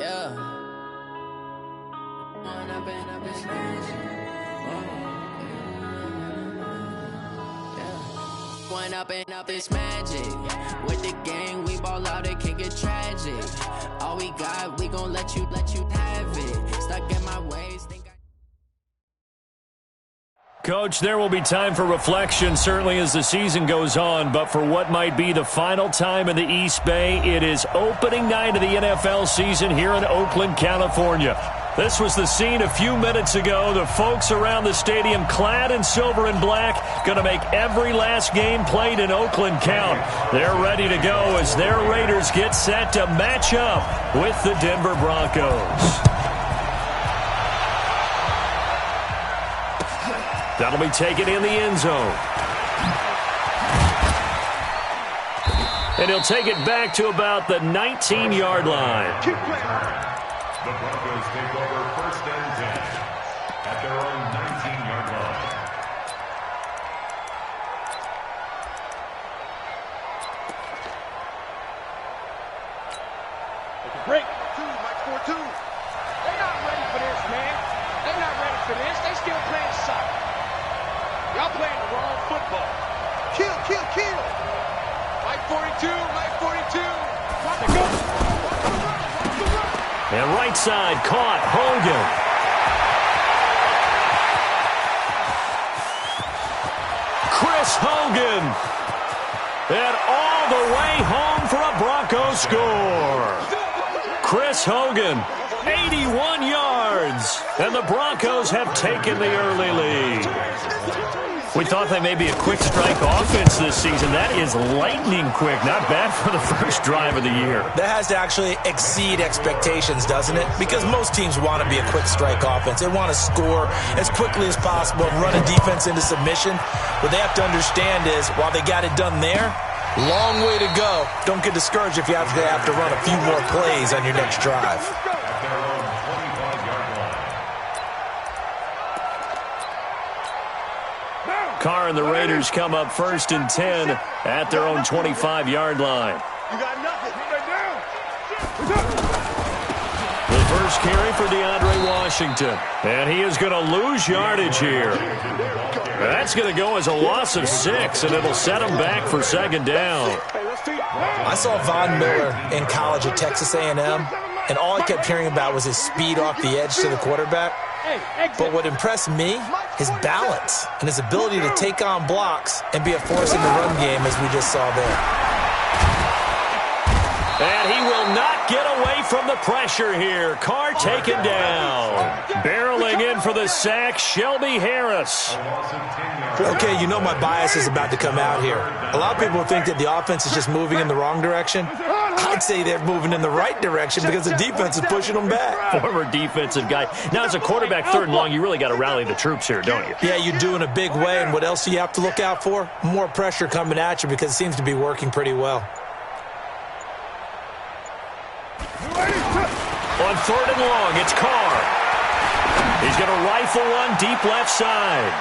Yeah. One up and up is magic. With the gang, we ball out, it can get tragic. All we got, we gon' let you have it. Stuck in my ways, think Coach, there will be time for reflection, certainly as the season goes on, but for what might be the final time in the East Bay, it is opening night of the NFL season here in Oakland, California. This was the scene a few minutes ago. The folks around the stadium clad in silver and black going to make every last game played in Oakland count. They're ready to go as their Raiders get set to match up with the Denver Broncos. That'll be taken in the end zone. And he'll take it back to about the 19-yard line. The Broncos take over 1st and 10 at their own 19-yard line. Break. Mike 4-2. They're not ready for this, man. They're not ready for this. They still playing soccer. Y'all playing the wrong football. Kill, kill, kill. Mike 42, Mike 42. Watch it go. Watch the run, watch the run. And right side caught, Hogan. Chris Hogan. And all the way home for a Broncos score. Chris Hogan, 81 yards. And the Broncos have taken the early lead. We thought they may be a quick strike offense this season. That is lightning quick. Not bad for the first drive of the year. That has to actually exceed expectations, doesn't it? Because most teams want to be a quick strike offense. They want to score as quickly as possible and run a defense into submission. What they have to understand is, while they got it done there, long way to go. Don't get discouraged if you have to run a few more plays on your next drive. Carr and the Raiders come up 1st and 10 at their own 25-yard line. You got nothing. The first carry for DeAndre Washington. And he is going to lose yardage here. That's going to go as a loss of 6, and it'll set him back for 2nd down. I saw Von Miller in college at Texas A&M, and all I kept hearing about was his speed off the edge to the quarterback. But what impressed me, his balance and his ability to take on blocks and be a force in the run game, as we just saw there. And he will not get away from the pressure here. Carr taken down. Barreling in for the sack, Shelby Harris. Okay, you know my bias is about to come out here. A lot of people think that the offense is just moving in the wrong direction. I'd say they're moving in the right direction because the defense is pushing them back. Former defensive guy. Now, as a quarterback 3rd and long, you really got to rally the troops here, don't you? Yeah, you do in a big way. And what else do you have to look out for? More pressure coming at you because it seems to be working pretty well. On 3rd and long, it's Carr. He's going to rifle one deep left side.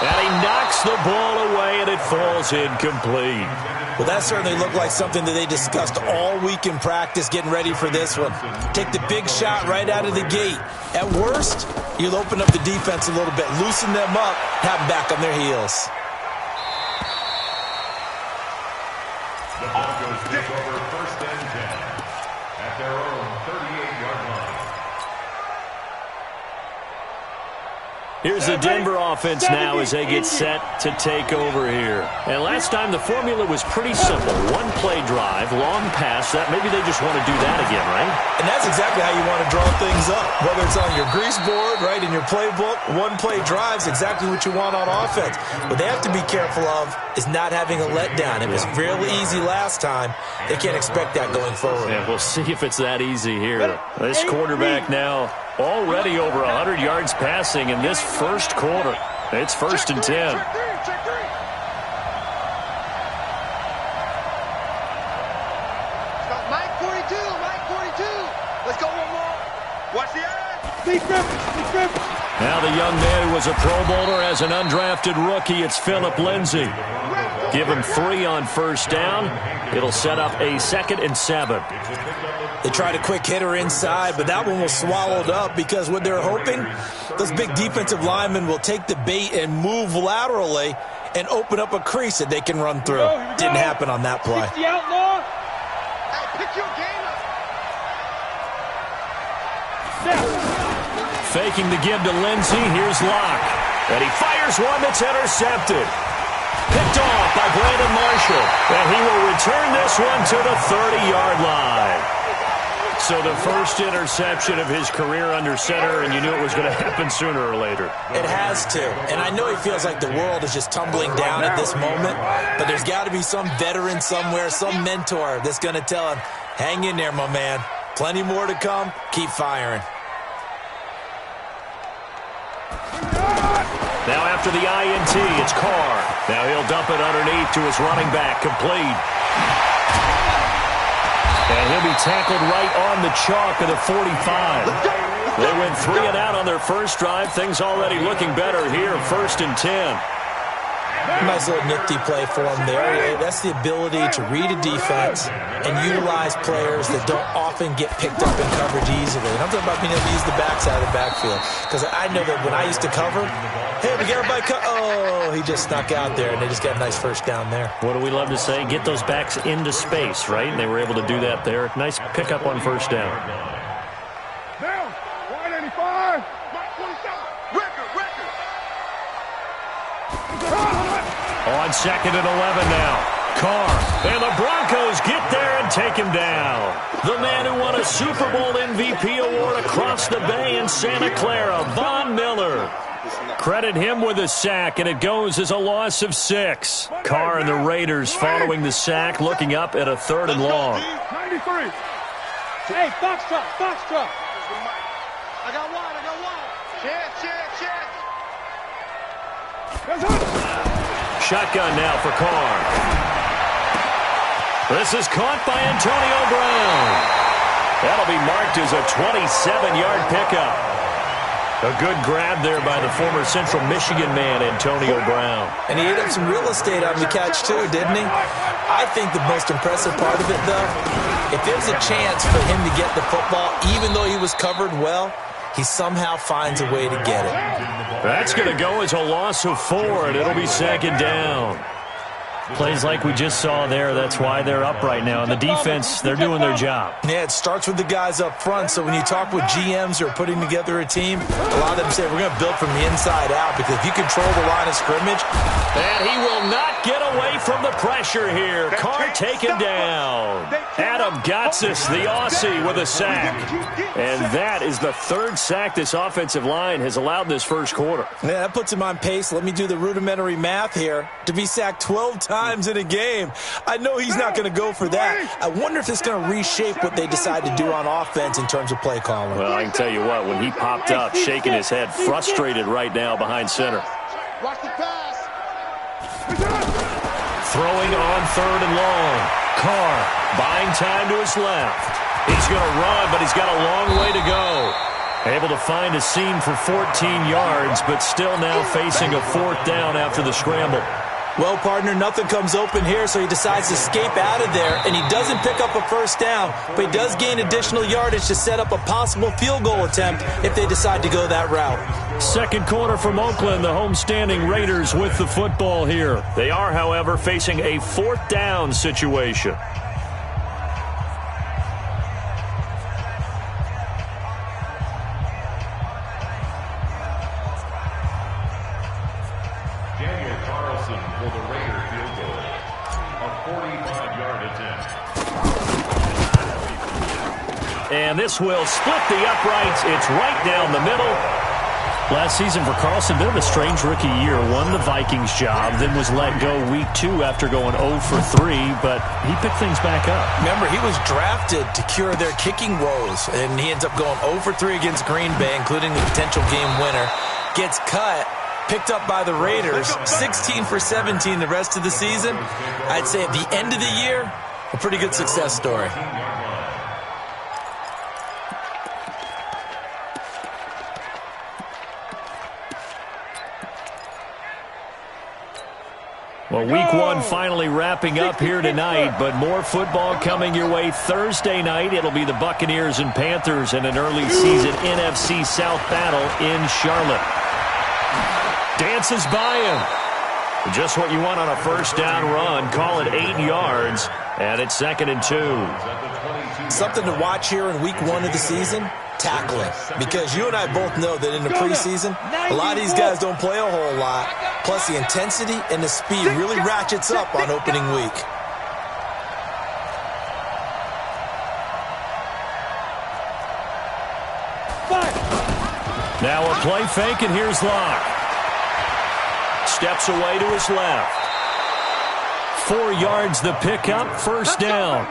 And he knocks the ball away, and it falls incomplete. Well, that certainly looked like something that they discussed all week in practice getting ready for this one. Take the big shot right out of the gate. At worst, you'll open up the defense a little bit, loosen them up, have them back on their heels. The Broncos take over 1st and 10 at their own 38-yard line. Here's the Denver offense now as they get set to take over here. And last time the formula was pretty simple. One play drive, long pass. That maybe they just want to do that again, right? And that's exactly how you want to draw things up. Whether it's on your grease board, right, in your playbook, one play drive's exactly what you want on offense. What they have to be careful of is not having a letdown. It was fairly easy last time. They can't expect that going forward. Yeah, we'll see if it's that easy here. This quarterback now already over 100 yards passing in this first quarter. It's 1st and 10. Mike 42, Mike 42. Let's go one more. Watch the eye. Defense. Now the young man who was a Pro Bowler as an undrafted rookie, it's Phillip Lindsay. Give him 3 on first down. It'll set up a 2nd and 7. They tried a quick hitter inside, but that one was swallowed up because what they're hoping, those big defensive linemen will take the bait and move laterally and open up a crease that they can run through. Didn't happen on that play. The outlaw. Hey, pick your game up. Faking the give to Lindsay. Here's Locke. And he fires one that's intercepted. Picked off by Brandon Marshall. And he will return this one to the 30-yard line. So the first interception of his career under center, and you knew it was going to happen sooner or later. It has to. And I know he feels like the world is just tumbling down at this moment, but there's got to be some veteran somewhere, some mentor that's going to tell him, hang in there, my man. Plenty more to come. Keep firing. Now after the INT, it's Carr. Now he'll dump it underneath to his running back, complete. And he'll be tackled right on the chalk of the 45. They went 3 and out on their first drive. Things already looking better here, 1st and 10. Nice little nifty play for him there. That's the ability to read a defense and utilize players that don't often get picked up in coverage easily. And I'm talking about being able to use the backside of the backfield. Because I know that when I used to cover, hey, we got everybody oh, he just snuck out there, and they just got a nice first down there. What do we love to say? Get those backs into space, right? And they were able to do that there. Nice pickup on first down. Down. 185. 27. Record. On 2nd and 11 now. Carr. And the Broncos get there and take him down. The man who won a Super Bowl MVP award across the bay in Santa Clara, Von Miller. Credit him with a sack, and it goes as a loss of 6. Carr and the Raiders following the sack, looking up at a 3rd and long. 93. Hey, Foxtrot. I got one. Check. Shotgun now for Carr. This is caught by Antonio Brown. That'll be marked as a 27-yard pickup. A good grab there by the former Central Michigan man, Antonio Brown. And he ate up some real estate on the catch, too, didn't he? I think the most impressive part of it, though, if there's a chance for him to get the football, even though he was covered well, he somehow finds a way to get it. That's going to go as a loss of 4, and it'll be 2nd down. Plays like we just saw there, that's why they're up right now. And the defense, they're doing their job. Yeah, it starts with the guys up front. So when you talk with GMs who are putting together a team, a lot of them say, we're going to build from the inside out, because if you control the line of scrimmage. And he will not get away from the pressure here. Carr taken down. Adam Gotsis, the Aussie, with a sack. And that is the 3rd sack this offensive line has allowed this first quarter. Yeah, that puts him on pace. Let me do the rudimentary math here. To be sacked 12 times in a game, I know he's not going to go for that. I wonder if it's going to reshape what they decide to do on offense in terms of play calling. Well, I can tell you what, when he popped up, shaking his head, frustrated right now behind center. Watch the pass. Throwing on 3rd and long. Carr buying time to his left. He's going to run, but he's got a long way to go. Able to find a seam for 14 yards, but still now facing a 4th down after the scramble. Well, partner, nothing comes open here, so he decides to escape out of there, and he doesn't pick up a first down, but he does gain additional yardage to set up a possible field goal attempt if they decide to go that route. 2nd quarter from Oakland, the homestanding Raiders with the football here. They are, however, facing a 4th down situation. And this will split the uprights. It's right down the middle. Last season for Carlson, bit of a strange rookie year. Won the Vikings job, then was let go week 2 after going 0 for 3, but he picked things back up. Remember, he was drafted to cure their kicking woes, and he ends up going 0 for 3 against Green Bay, including the potential game winner. Gets cut, picked up by the Raiders, 16 for 17 the rest of the season. I'd say at the end of the year, a pretty good success story. Well, week one finally wrapping up here tonight, but more football coming your way Thursday night. It'll be the Buccaneers and Panthers in an early season NFC South battle in Charlotte. Dances by him. Just what you want on a first down run. Call it 8 yards, and it's 2nd and 2. Something to watch here in week one of the season, tackling. Because you and I both know that in the preseason, a lot of these guys don't play a whole lot. Plus, the intensity and the speed really ratchets up on opening week. Now a play fake, and here's Locke. Steps away to his left. 4 yards the pickup, first down.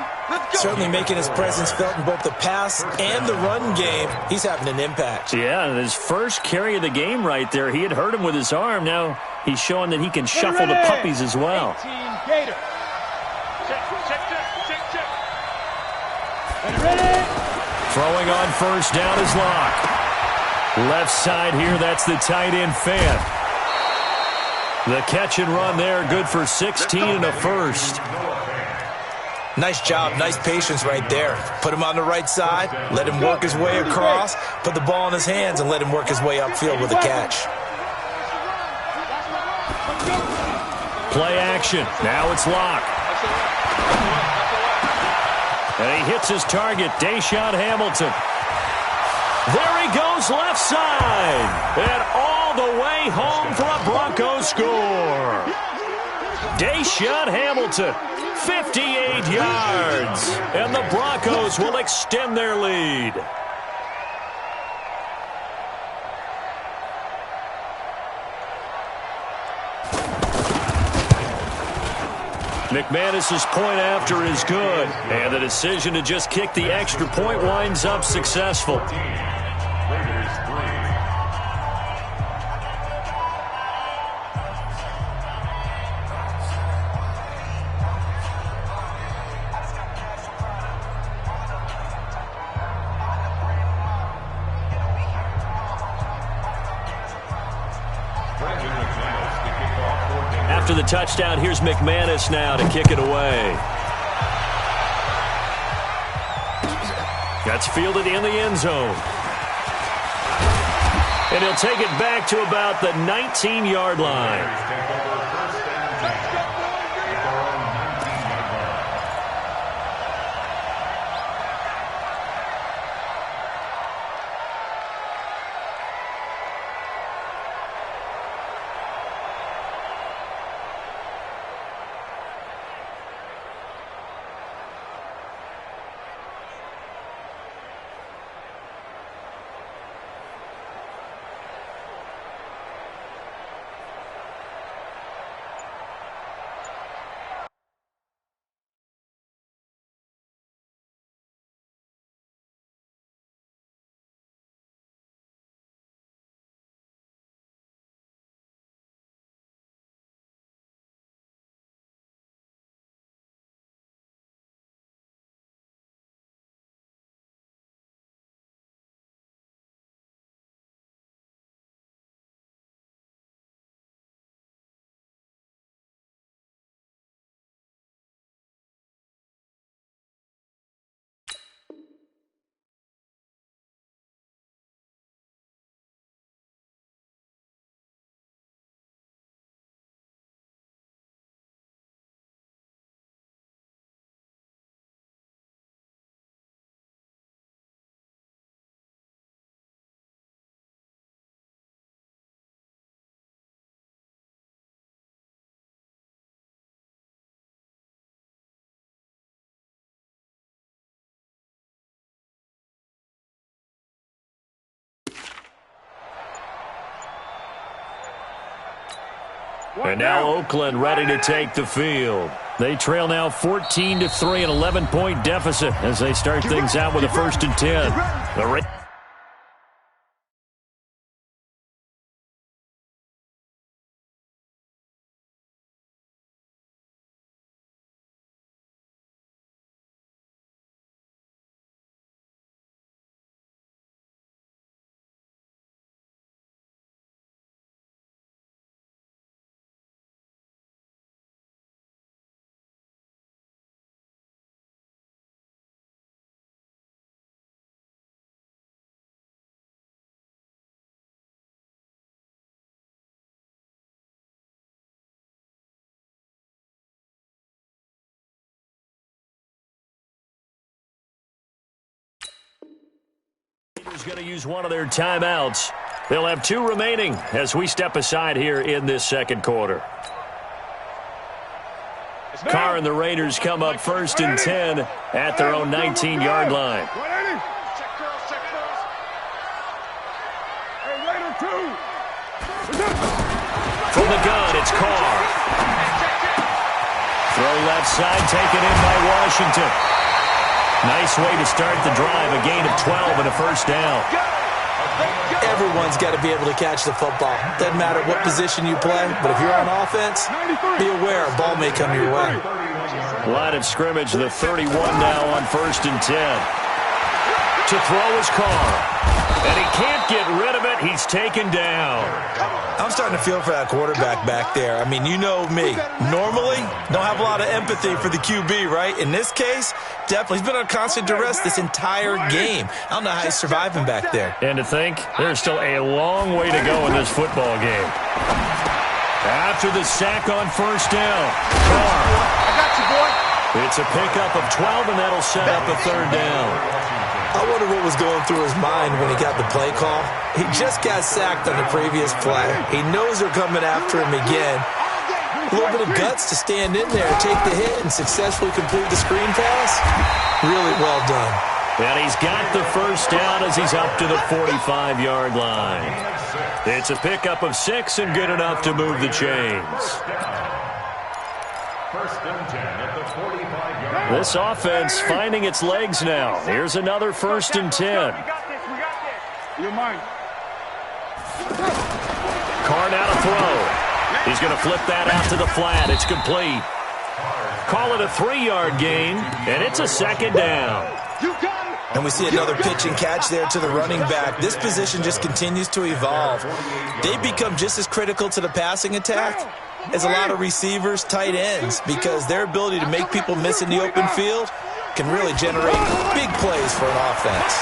Certainly making his presence felt in both the pass and the run game. He's having an impact. Yeah, and his first carry of the game right there. He had hurt him with his arm. Now he's showing that he can shuffle the puppies as well. Throwing on first down is Locke. Left side here, that's the tight end Fant. The catch and run there, good for 16 and a first. Nice job, nice patience right there. Put him on the right side, let him work his way across, put the ball in his hands, and let him work his way upfield with a catch. Play action. Now it's Locke. And he hits his target, Deshaun Hamilton. There he goes left side. And all the way home for a Broncos score. Deshaun Hamilton, 58 yards. And the Broncos will extend their lead. McManus's point after is good. And the decision to just kick the extra point winds up successful. After the touchdown, here's McManus now to kick it away. That's fielded in the end zone. And he'll take it back to about the 19-yard line. And now Oakland ready to take the field. They trail now 14-3, an 11-point deficit as they start things out with a 1st and 10. is going to use one of their timeouts. They'll have 2 remaining as we step aside here in this second quarter. Carr and the Raiders come up 1st and 10 at their own 19-yard line. From the gun, it's Carr. Throw left side, taken in by Washington. Nice way to start the drive, a gain of 12 and a first down. Everyone's got to be able to catch the football. Doesn't matter what position you play, but if you're on offense, be aware a ball may come your way. Line of scrimmage, the 31 now on 1st and 10. To throw is Carr. And he can't get rid of it. He's taken down. I'm starting to feel for that quarterback back there. I mean, you know me. Normally, don't have a lot of empathy for the QB, right? In this case, definitely. He's been on constant duress this entire game. I don't know how he's surviving back there. And to think, there's still a long way to go in this football game. After the sack on 1st down, Carr. I got you, boy. It's a pickup of 12, and that'll set up a 3rd down. I wonder what was going through his mind when he got the play call. He just got sacked on the previous play. He knows they're coming after him again. A little bit of guts to stand in there, take the hit, and successfully complete the screen pass. Really well done. And he's got the first down as he's up to the 45-yard line. It's a pickup of 6 and good enough to move the chains. 1st and 10 at the 45-yard line. This offense finding its legs now. Here's another 1st and 10. We got this. You're mine. Carr now to throw. He's going to flip that out to the flat. It's complete. Call it a 3-yard gain, and it's a 2nd down. You got it. And we see another pitch and catch there to the running back. This position just continues to evolve. They become just as critical to the passing attack as a lot of receivers, tight ends, because their ability to make people miss in the open field can really generate big plays for an offense.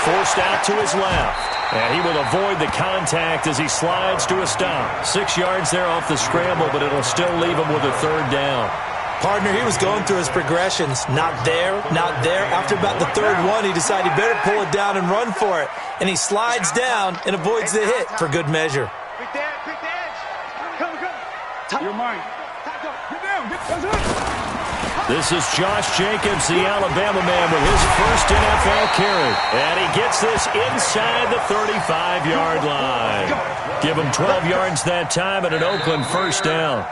Forced out to his left, and he will avoid the contact as he slides to a stop. 6 yards there off the scramble, but it'll still leave him with a 3rd down. Partner, he was going through his progressions. Not there, not there. After about the 3rd one, he decided he better pull it down and run for it. And he slides down and avoids the hit for good measure. Pick the edge. Come. You're mine. Get down. This is Josh Jacobs, the Alabama man, with his first NFL carry. And he gets this inside the 35-yard line. Give him 12 yards that time and an Oakland first down.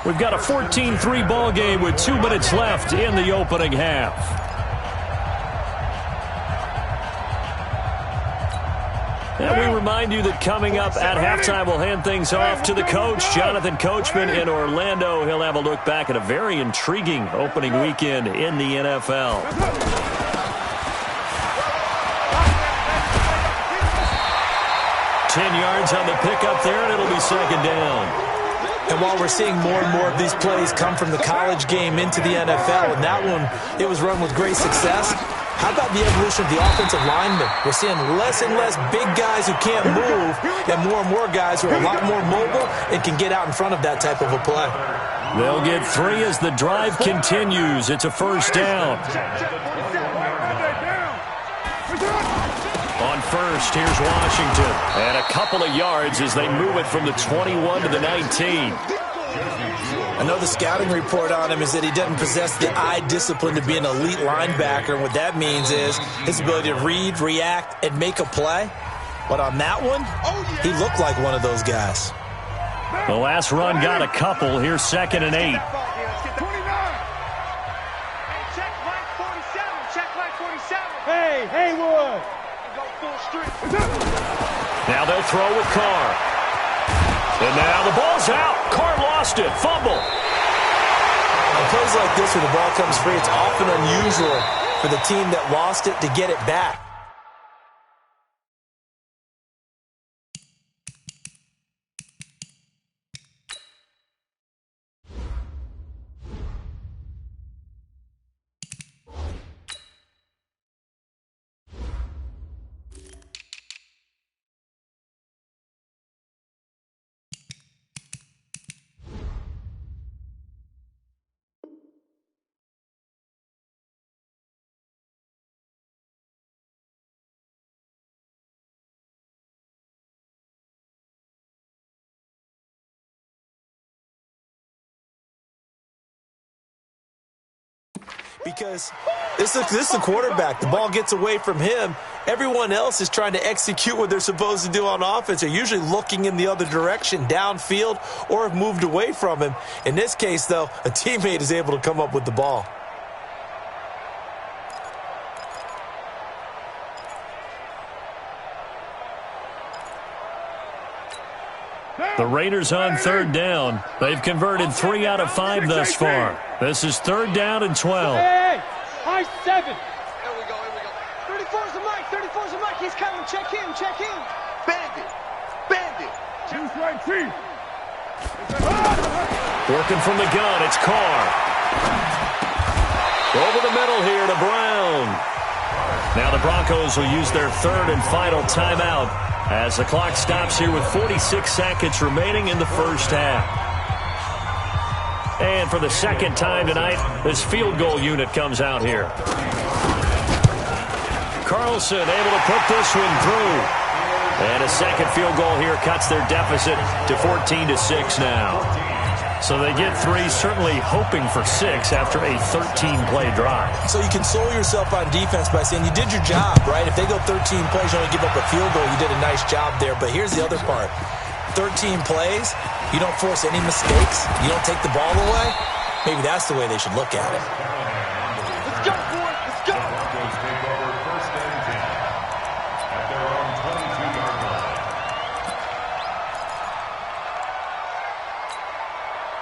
We've got a 14-3 ball game with 2 minutes left in the opening half. And we remind you that coming up at halftime, we'll hand things off to the coach, Jonathan Coachman in Orlando. He'll have a look back at a very intriguing opening weekend in the NFL. 10 yards on the pickup there, and it'll be 2nd down. And while we're seeing more and more of these plays come from the college game into the NFL, and that one, it was run with great success, how about the evolution of the offensive linemen? We're seeing less and less big guys who can't move and more guys who are a lot more mobile and can get out in front of that type of a play. They'll get 3 as the drive continues. It's a first down. On first, here's Washington. And a couple of yards as they move it from the 21 to the 19. I know the scouting report on him is that he doesn't possess the eye discipline to be an elite linebacker. And what that means is his ability to read, react, and make a play. But on that one, he looked like one of those guys. The last run got a couple. Here's 2nd and 8. Hey, Haywood. Now they'll throw with Carr. And now the ball's out. Carr lost it. Fumble. On plays like this where the ball comes free, it's often unusual for the team that lost it to get it back. because this is the quarterback. The ball gets away from him. Everyone else is trying to execute what they're supposed to do on offense. They're usually looking in the other direction, downfield, or have moved away from him. In this case, though, a teammate is able to come up with the ball. The Raiders on third down. They've converted 3 out of 5 thus far. This is third down and 12. Hey, high 7. Here we go. 34's the Mike. 34's the Mike. He's coming. Check him. Bandit. Choose right team. Working from the gun, it's Carr. Over the middle here to Brown. Now the Broncos will use their third and final timeout as the clock stops here with 46 seconds remaining in the first half. And for the second time tonight, this field goal unit comes out here. Carlson able to put this one through. And a second field goal here cuts their deficit to 14-6 now. So they get 3, certainly hoping for 6 after a 13-play drive. So you console yourself on defense by saying you did your job, right? If they go 13 plays, you only give up a field goal, you did a nice job there. But here's the other part. 13 plays, you don't force any mistakes, you don't take the ball away. Maybe that's the way they should look at it. Let's go, boys. Let's go. Broncos take over first and 10 at their own 22-yard line.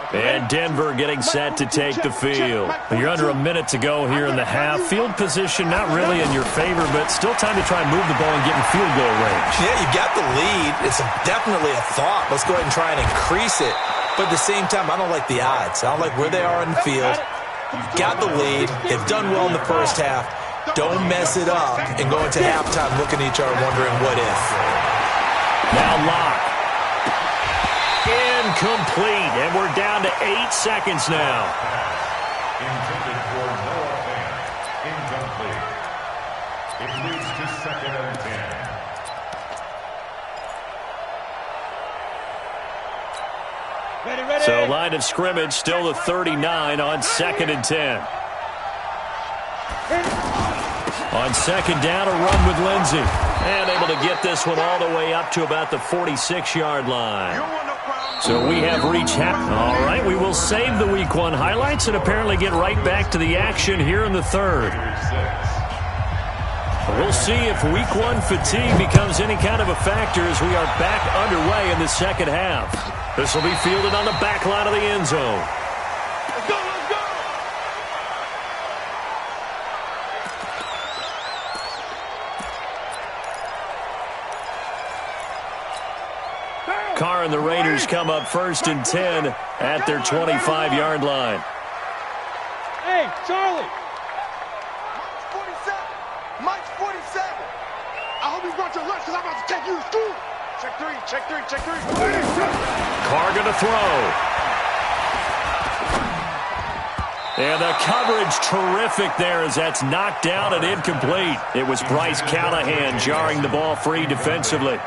And Denver getting set to take the field. You're under a minute to go here in the half. Field position not really in your favor, but still time to try and move the ball and get in field goal range. Yeah, you got the lead. It's definitely a thought. Let's go ahead and try and increase it. But at the same time, I don't like the odds. I don't like where they are in the field. Got the lead. They've done well in the first half. Don't mess it up and go into halftime looking at each other wondering what if. Now Locke. Incomplete, and we're down to 8 seconds now. Intended for Noah Fant. Incomplete. It leads to second and 10. Ready. So line of scrimmage still the 39 on second and 10. On second down, a run with Lindsey. And able to get this one all the way up to about the 46-yard line. So we have reached half. All right, we will save the Week 1 highlights and apparently get right back to the action here in the third. We'll see if Week 1 fatigue becomes any kind of a factor as we are back underway in the second half. This will be fielded on the back line of the end zone. Let's go. Carr and the Raiders come up first and 10 at their 25-yard line. Hey, Charlie. Mike's 47. I hope you brought your lunch because I'm about to take you to school. Check three. Carr going to throw. And the coverage terrific there as that's knocked down and incomplete. It was Bryce Callahan jarring the ball free defensively.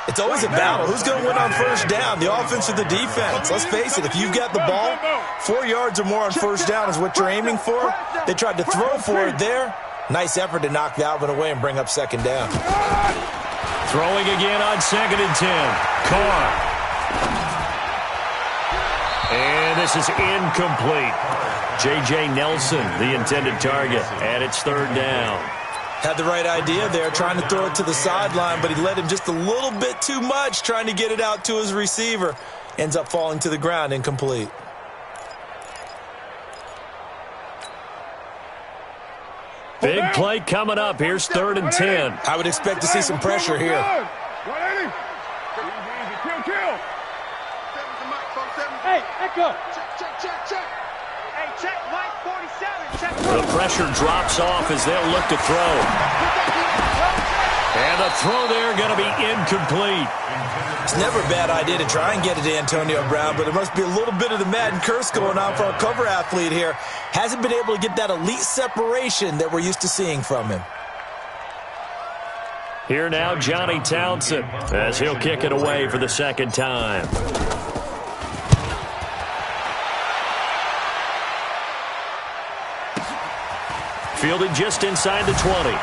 It's always a battle. Who's going to win on first down, the offense or the defense? Let's face it, if you've got the ball, 4 yards or more on first down is what you're aiming for. They tried to throw for it there. Nice effort to knock Alvin away and bring up second down. Throwing again on second and 10. Carr. And this is incomplete. J.J. Nelson, the intended target, and it's third down. Had the right idea there, trying to throw it to the sideline, but he led him just a little bit too much, trying to get it out to his receiver. Ends up falling to the ground, incomplete. Big play coming up. Here's third and 10. I would expect to see some pressure here. Hey, Echo. Check. Hey, check Mike 47. Check. The pressure drops off as they'll look to throw. And the throw there going to be incomplete. It's never a bad idea to try and get it to Antonio Brown, but it must be a little bit of the Madden curse going on for a cover athlete here. Hasn't been able to get that elite separation that we're used to seeing from him. Here now, Johnny Townsend, as he'll kick it away for the second time. fielded just inside the 20.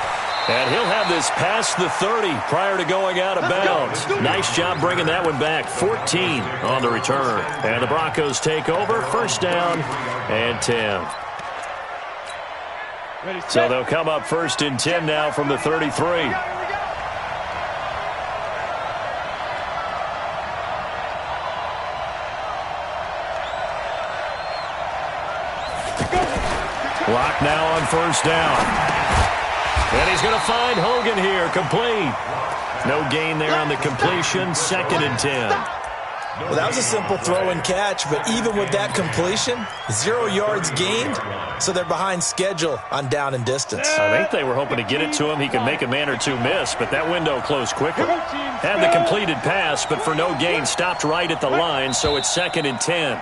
And he'll have this past the 30 prior to going out of bounds. Nice job bringing that one back. 14 on the return. And the Broncos take over. First down and 10. So they'll come up first and 10 now from the 33. Clock now on first down. And he's going to find Hogan here, complete. No gain there on the completion, second and 10. Well, that was a simple throw and catch, but even with that completion, 0 yards gained, so they're behind schedule on down and distance. I think they were hoping to get it to him. He could make a man or two miss, but that window closed quickly. Had the completed pass, but for no gain, stopped right at the line, so it's second and 10.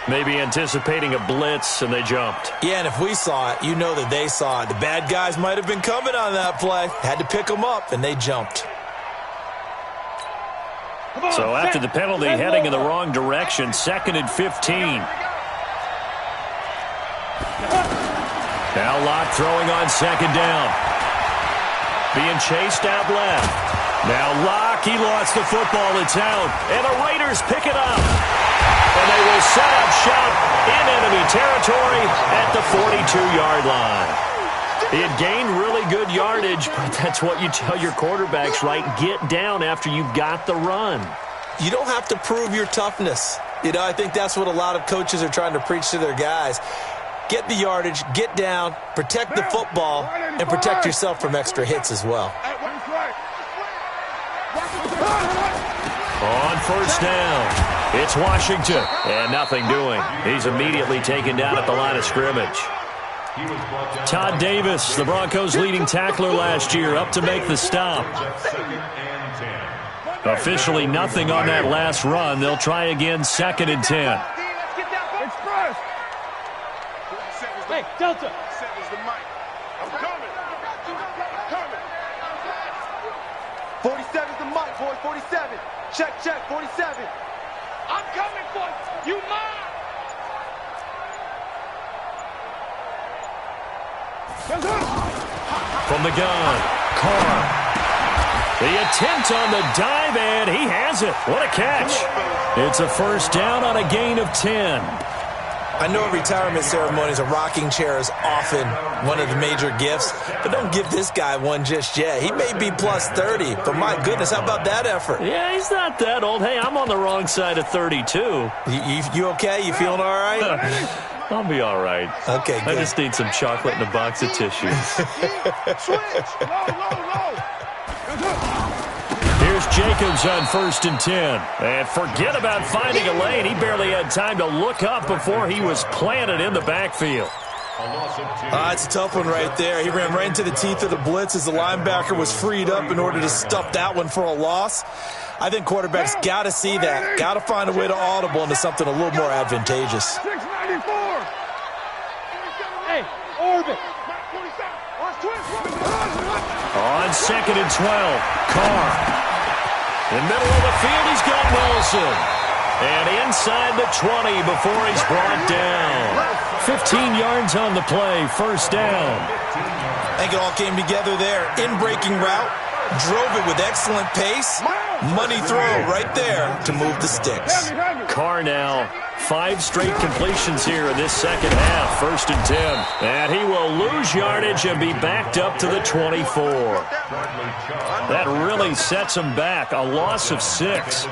Maybe anticipating a blitz, and they jumped. Yeah, and if we saw it, you know that they saw it. The bad guys might have been coming on that play. Had to pick them up, and they jumped. So after the penalty, heading in the wrong direction, second and 15. Now Lott throwing on second down. Being chased out left. Now Locke, he lost the football. It's out. And the Raiders pick it up. And they will set up shop in enemy territory at the 42-yard line. He had gained really good yardage, but that's what you tell your quarterbacks, right? Get down after you've got the run. You don't have to prove your toughness. You know, I think that's what a lot of coaches are trying to preach to their guys. Get the yardage, get down, protect the football, and protect yourself from extra hits as well. On first down. It's Washington, and nothing doing. He's immediately taken down at the line of scrimmage. Todd Davis, the Broncos' leading tackler last year, up to make the stop. Officially nothing on that last run. They'll try again, second and 10. Hey, Delta. 47's the mic, boy. 47. Check, 47. I'm coming for you. You mine. From the gun, Carr. The attempt on the dive, and he has it. What a catch. It's a first down on a gain of 10. I know at retirement ceremonies, a rocking chair is often one of the major gifts, but don't give this guy one just yet. He may be plus 30, but my goodness, how about that effort? Yeah, he's not that old. Hey, I'm on the wrong side of 32. You okay? You feeling all right? I'll be all right. Okay, good. I just need some chocolate and a box of tissues. Switch. Low. Here's Jacobs on first and 10. And forget about finding a lane. He barely had time to look up before he was planted in the backfield. It's a tough one right there. He ran right into the teeth of the blitz as the linebacker was freed up in order to stuff that one for a loss. I think quarterbacks got to see that. Got to find a way to audible into something a little more advantageous. 694. Hey, orbit. On second and 12, Carr. In the middle of the field, he's got Wilson. And inside the 20 before he's brought down. 15 yards on the play, first down. I think it all came together there. In-breaking route, drove it with excellent pace. Money throw right there to move the sticks. Carr now, 5 straight completions here in this second half, first and 10. And he will lose yardage and be backed up to the 24. That really sets him back, a loss of 6.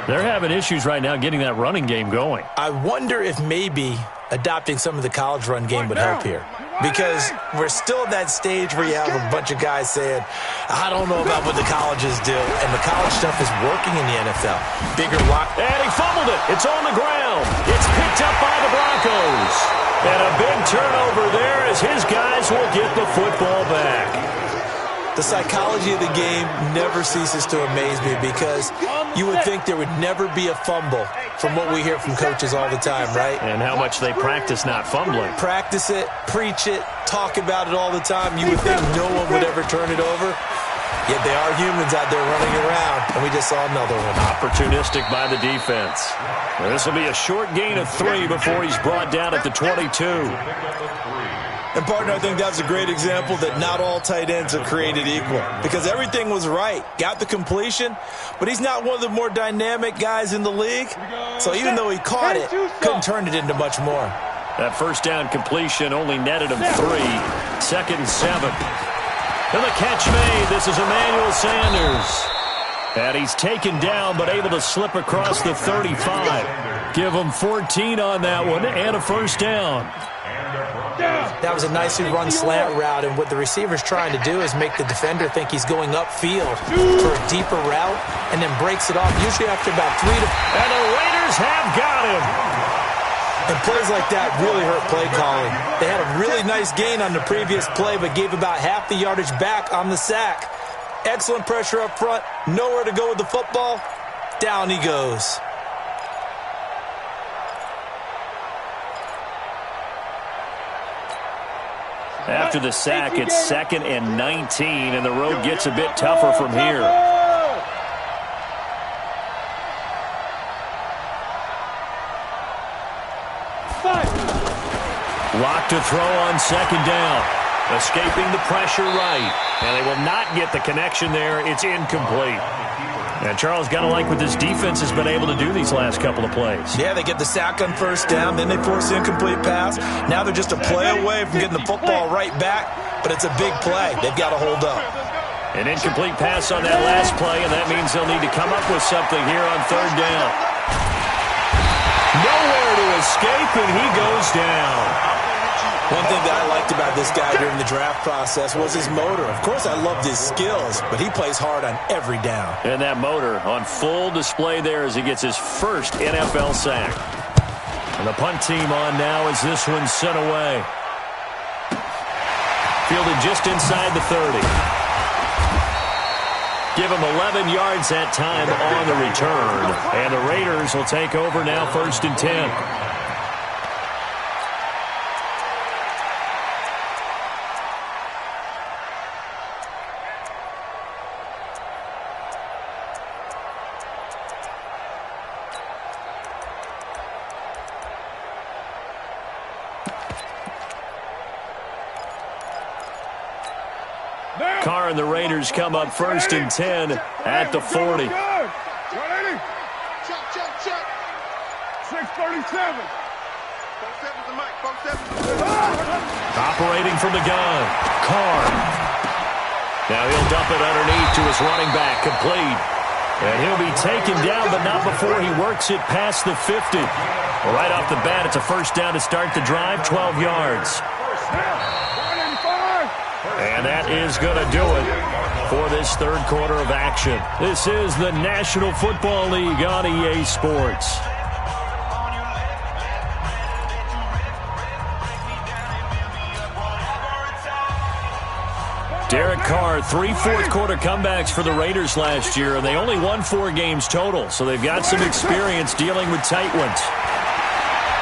They're having issues right now getting that running game going. I wonder if maybe adopting some of the college run game would help here. Because we're still at that stage where you have a bunch of guys saying, I don't know about what the colleges do. And the college stuff is working in the NFL. Bigger lock. And he fumbled it. It's on the ground. It's picked up by the Broncos. And a big turnover there as his guys will get the football back. The psychology of the game never ceases to amaze me because you would think there would never be a fumble from what we hear from coaches all the time, right? And how much they practice not fumbling. Practice it, preach it, talk about it all the time. You would think no one would ever turn it over. Yet they are humans out there running around, and we just saw another one. Opportunistic by the defense. This will be a short gain of 3 before he's brought down at the 22. And, partner, I think that's a great example that not all tight ends are created equal, because everything was right. Got the completion, but he's not one of the more dynamic guys in the league. So even though he caught it, couldn't turn it into much more. That first down completion only netted him 3. 2nd and 7. And the catch made. This is Emmanuel Sanders. And he's taken down but able to slip across the 35. Give him 14 on that one and a first down. That was a nicely run slant route, and what the receiver's trying to do is make the defender think he's going upfield for a deeper route and then breaks it off, usually after about 3 to... And the Raiders have got him. And plays like that really hurt play calling. They had a really nice gain on the previous play, but gave about half the yardage back on the sack. Excellent pressure up front, nowhere to go with the football. Down he goes. After the sack, it's 2nd and 19, and the road gets a bit tougher from here. Lock to throw on 2nd down. Escaping the pressure right. And they will not get the connection there. It's incomplete. And Charles, got to like what this defense has been able to do these last couple of plays. Yeah, they get the sack on first down, then they force the incomplete pass. Now they're just a play away from getting the football right back, but it's a big play. They've got to hold up. An incomplete pass on that last play, and that means they'll need to come up with something here on 3rd down. Nowhere to escape, and he goes down. One thing that I liked about this guy during the draft process was his motor. Of course, I loved his skills, but he plays hard on every down. And that motor on full display there as he gets his first NFL sack. And the punt team on now as this one's sent away. Fielded just inside the 30. Give him 11 yards that time on the return. And the Raiders will take over now 1st and 10. Carr and the Raiders come up 1st and 10 at the 40. 637. Operating from the gun, Carr. Now he'll dump it underneath to his running back, complete. And he'll be taken down, but not before he works it past the 50. Right off the bat, it's a first down to start the drive, 12 yards. And that is going to do it for this 3rd quarter of action. This is the National Football League on EA Sports. Derek Carr, 3 fourth-quarter comebacks for the Raiders last year, and they only won 4 games total, so they've got some experience dealing with tight ones.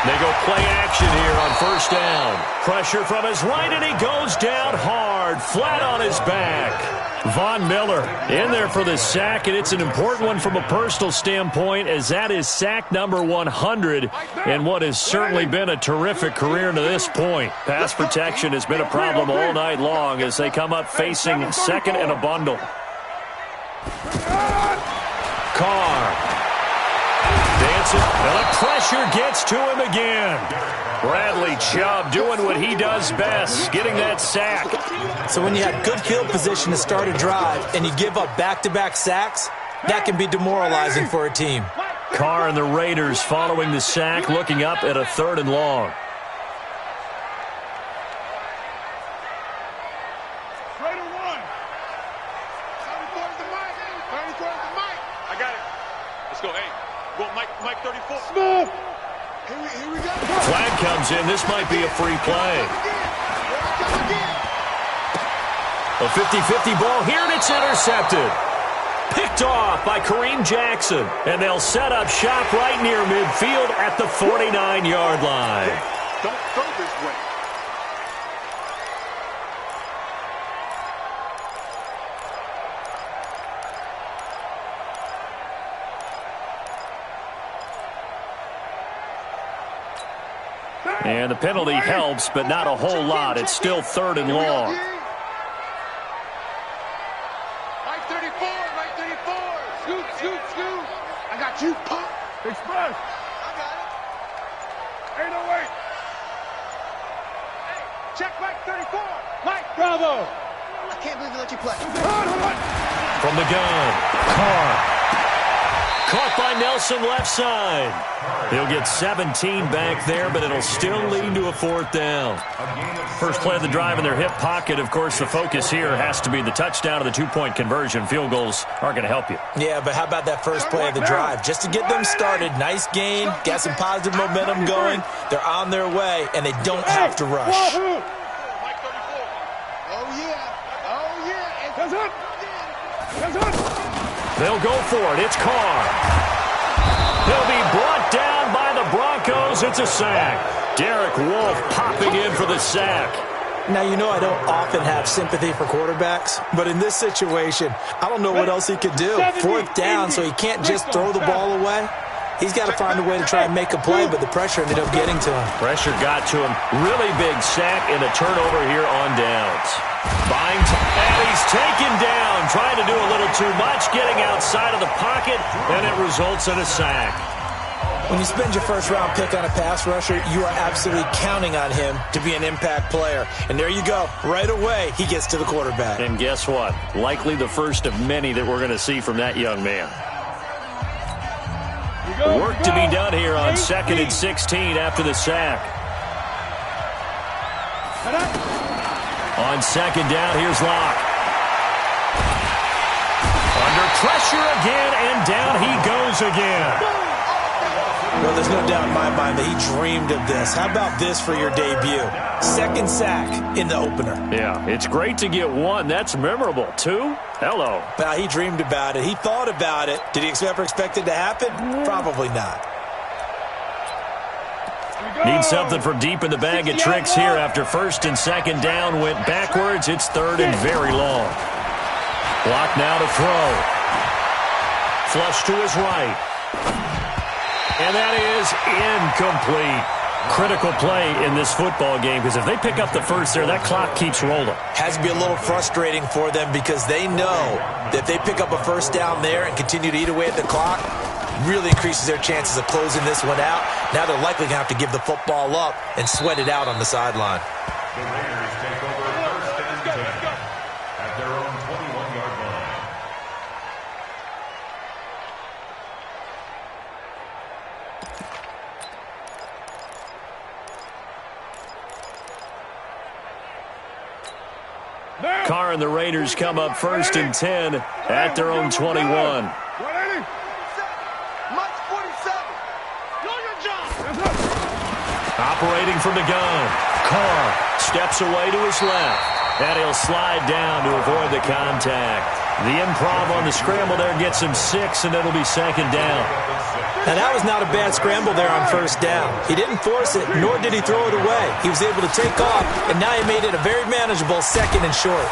They go play action here on 1st down. Pressure from his right, and he goes down hard, flat on his back. Von Miller in there for the sack, and it's an important one from a personal standpoint, as that is sack number 100 in what has certainly been a terrific career to this point. Pass protection has been a problem all night long as they come up facing 2nd and a bundle. Carr. Dancing, and the pressure gets to him again. Bradley Chubb doing what he does best, getting that sack. So when you have good field position to start a drive and you give up back-to-back sacks, that can be demoralizing for a team. Carr and the Raiders following the sack, looking up at a 3rd and long. Flag comes in. This might be a free play. A 50-50 ball here, and it's intercepted. Picked off by Kareem Jackson. And they'll set up shop right near midfield at the 49-yard line. Don't throw this way. And the penalty helps, but not a whole lot. It's still 3rd and long. Right 34, right 34. Scoot, scoot, scoot. I got you, punk. Express. I got it. Ain't no way. Hey, check right 34. Right. Bravo. I can't believe they let you play. From the gun, Carr. Caught by Nelson left side. He'll get 17 back there, but it'll still lead to a 4th down. First play of the drive in their hip pocket. Of course, the focus here has to be the touchdown of the 2-point conversion. Field goals aren't going to help you. Yeah, but how about that first play of the drive? Just to get them started, nice gain, got some positive momentum going. They're on their way, and they don't have to rush. Right 34. Oh, yeah. Oh, yeah. Hands up. Hands up. They'll go for it. It's Carr. He'll be brought down by the Broncos. It's a sack. Derek Wolfe popping in for the sack. Now, you know I don't often have sympathy for quarterbacks, but in this situation, I don't know what else he could do. 4th down, so he can't just throw the ball away. He's got to find a way to try and make a play, but the pressure ended up getting to him. Pressure got to him. Really big sack and a turnover here on downs. And he's taken down, trying to do a little too much, getting outside of the pocket, and it results in a sack. When you spend your first-round pick on a pass rusher, you are absolutely counting on him to be an impact player. And there you go. Right away, he gets to the quarterback. And guess what? Likely the first of many that we're going to see from that young man. Work to be done here on 2nd and 16 after the sack. On 2nd down, here's Locke. Under pressure again, and down he goes again. Well, there's no doubt in my mind that he dreamed of this. How about this for your debut? 2nd sack in the opener. Yeah, it's great to get 1. That's memorable. 2? Hello. Now, he dreamed about it. He thought about it. Did he ever expect it to happen? Probably not. Need something from deep in the bag of tricks here after 1st and 2nd down went backwards. It's 3rd and very long. Block now to throw. Flush to his right. And that is incomplete. Critical play in this football game, because if they pick up the first there, that clock keeps rolling. Has to be a little frustrating for them because they know that if they pick up a 1st down there and continue to eat away at the clock, really increases their chances of closing this one out. Now they're likely going to have to give the football up and sweat it out on the sideline. The Raiders take over 1st and 10 at their own 21-yard line. Carr and the Raiders come up 1st and 10 at their own 21. 180. Mike 47. Know your job. Operating from the gun. Carr steps away to his left. And he'll slide down to avoid the contact. The improv on the scramble there gets him 6, and it'll be 2nd down. Now, that was not a bad scramble there on 1st down. He didn't force it, nor did he throw it away. He was able to take off, and now he made it a very manageable 2nd and short.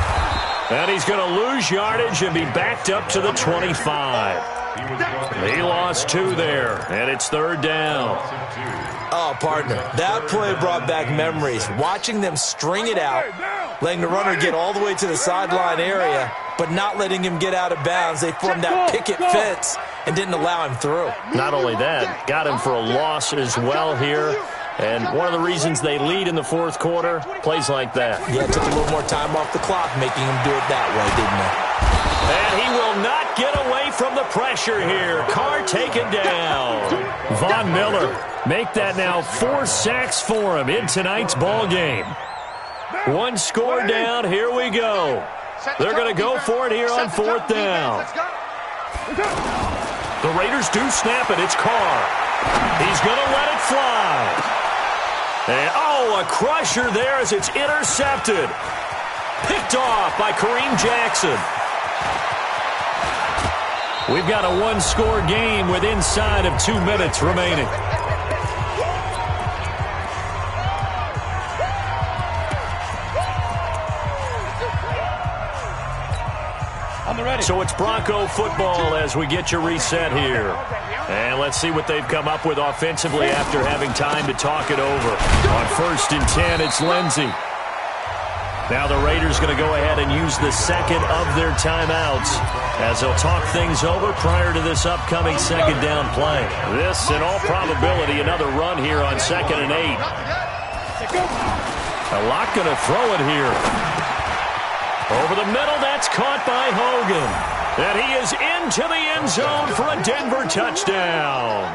And he's going to lose yardage and be backed up to the 25. He lost 2 there, and it's 3rd down. Oh, partner, that play brought back memories. Watching them string it out, letting the runner get all the way to the sideline area, but not letting him get out of bounds. They formed that picket fence and didn't allow him through. Not only that, got him for a loss as well here. And one of the reasons they lead in the 4th quarter, plays like that. Yeah, it took a little more time off the clock, making him do it that way, didn't it? And he will not get away from the pressure here. Carr taken down. Von Miller make that now 4 sacks for him in tonight's ball game. 1 score down. Here we go. They're going to go for it here on 4th down. The Raiders do snap it. It's Carr. He's going to let it fly. And, a crusher there as it's intercepted. Picked off by Kareem Jackson. We've got a 1-score game with inside of 2 minutes remaining. So it's Bronco football as we get your reset here. And let's see what they've come up with offensively after having time to talk it over. On 1st and 10, it's Lindsey. Now the Raiders going to go ahead and use the second of their timeouts as they'll talk things over prior to this upcoming second down play. This, in all probability, another run here on 2nd and 8. A lot going to throw it here. Over the middle, that's caught by Hogan. And he is into the end zone for a Denver touchdown.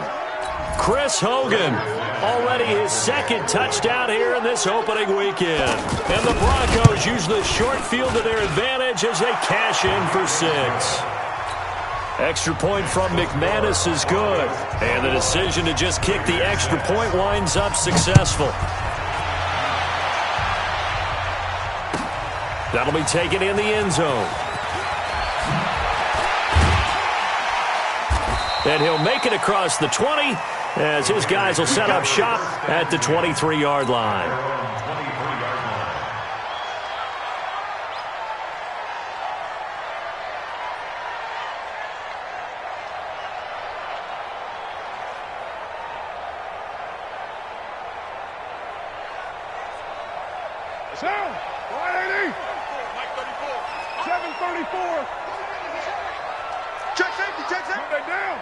Chris Hogan, already his 2nd touchdown here in this opening weekend. And the Broncos use the short field to their advantage as they cash in for 6. Extra point from McManus is good. And the decision to just kick the extra point winds up successful. That'll be taken in the end zone. And he'll make it across the 20 as his guys will set up shop at the 23-yard line. Sound, 180. Mike 34. 734. Check safety, check safety. They're down.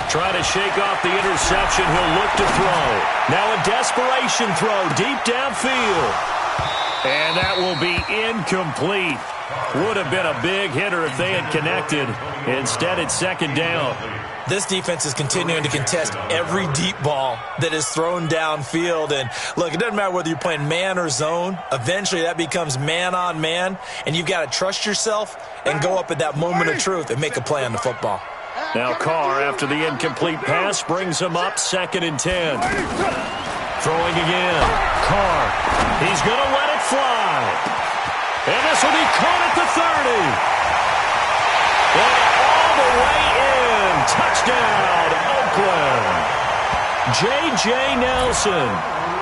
Trying to shake off the interception. He'll look to throw. Now a desperation throw deep downfield. And that will be incomplete. Would have been a big hitter if they had connected. Instead, it's 2nd down. This defense is continuing to contest every deep ball that is thrown downfield. And, look, it doesn't matter whether you're playing man or zone. Eventually, that becomes man-on-man, and you've got to trust yourself and go up at that moment of truth and make a play on the football. Now Carr, after the incomplete pass, brings him up 2nd and 10. Throwing again. Carr, he's going to let it fly. And this will be caught at the 30. And all the way in. Touchdown, Oakland. J.J. Nelson,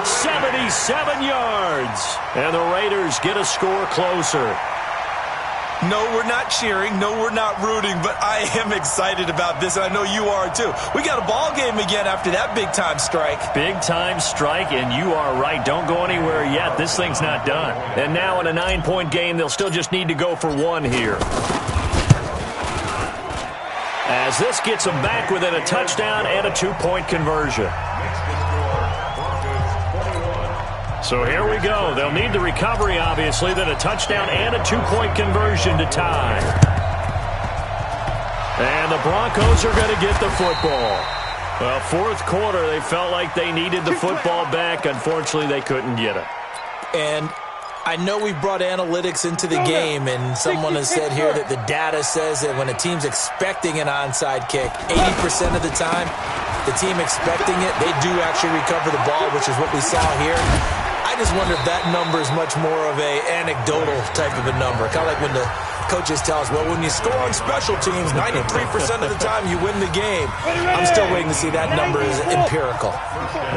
77 yards. And the Raiders get a score closer. No, we're not cheering. No, we're not rooting. But I am excited about this, and I know you are too. We got a ball game again after that big-time strike. Big-time strike, and you are right. Don't go anywhere yet. This thing's not done. And now in a 9-point game, they'll still just need to go for 1 here. As this gets them back within a touchdown and a 2-point conversion. So here we go. They'll need the recovery, obviously, then a touchdown and a 2-point conversion to tie. And the Broncos are going to get the football. Well, 4th quarter, they felt like they needed the football back. Unfortunately, they couldn't get it. And I know we brought analytics into the game, and someone has said here that the data says that when a team's expecting an onside kick, 80% of the time, the team expecting it, they do actually recover the ball, which is what we saw here. I just wonder if that number is much more of a anecdotal type of a number. Kind of like when the coaches tell us, well, when you score on special teams, 93% of the time you win the game. I'm still waiting to see that number is empirical.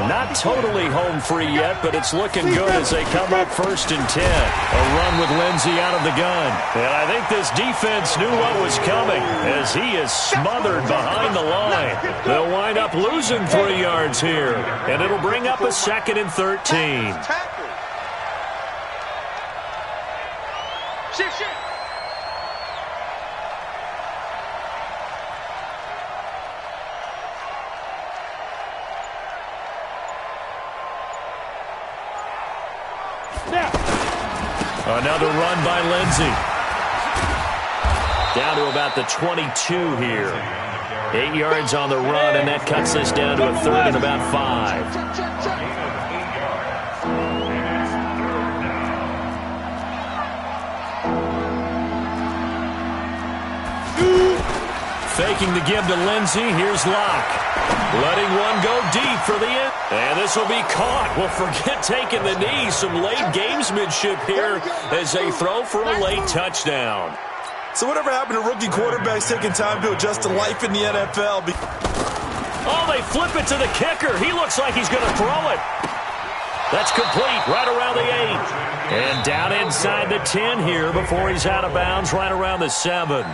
Not totally home free yet, but it's looking good as they come up 1st and 10. A run with Lindsey out of the gun. And I think this defense knew what was coming as he is smothered behind the line. They'll wind up losing 3 yards here, and it'll bring up a 2nd and 13. Shift. Another run by Lindsey. Down to about the 22 here. 8 yards on the run, and that cuts this down to a 3rd and about 5. Faking the give to Lindsey. Here's Locke. Letting one go deep for the end. And this will be caught. Well, forget taking the knee. Some late gamesmanship here as they throw for a late touchdown. So whatever happened to rookie quarterbacks taking time to adjust to life in the NFL? Oh, they flip it to the kicker. He looks like he's going to throw it. That's complete right around the 8. And down inside the 10 here before he's out of bounds right around the 7.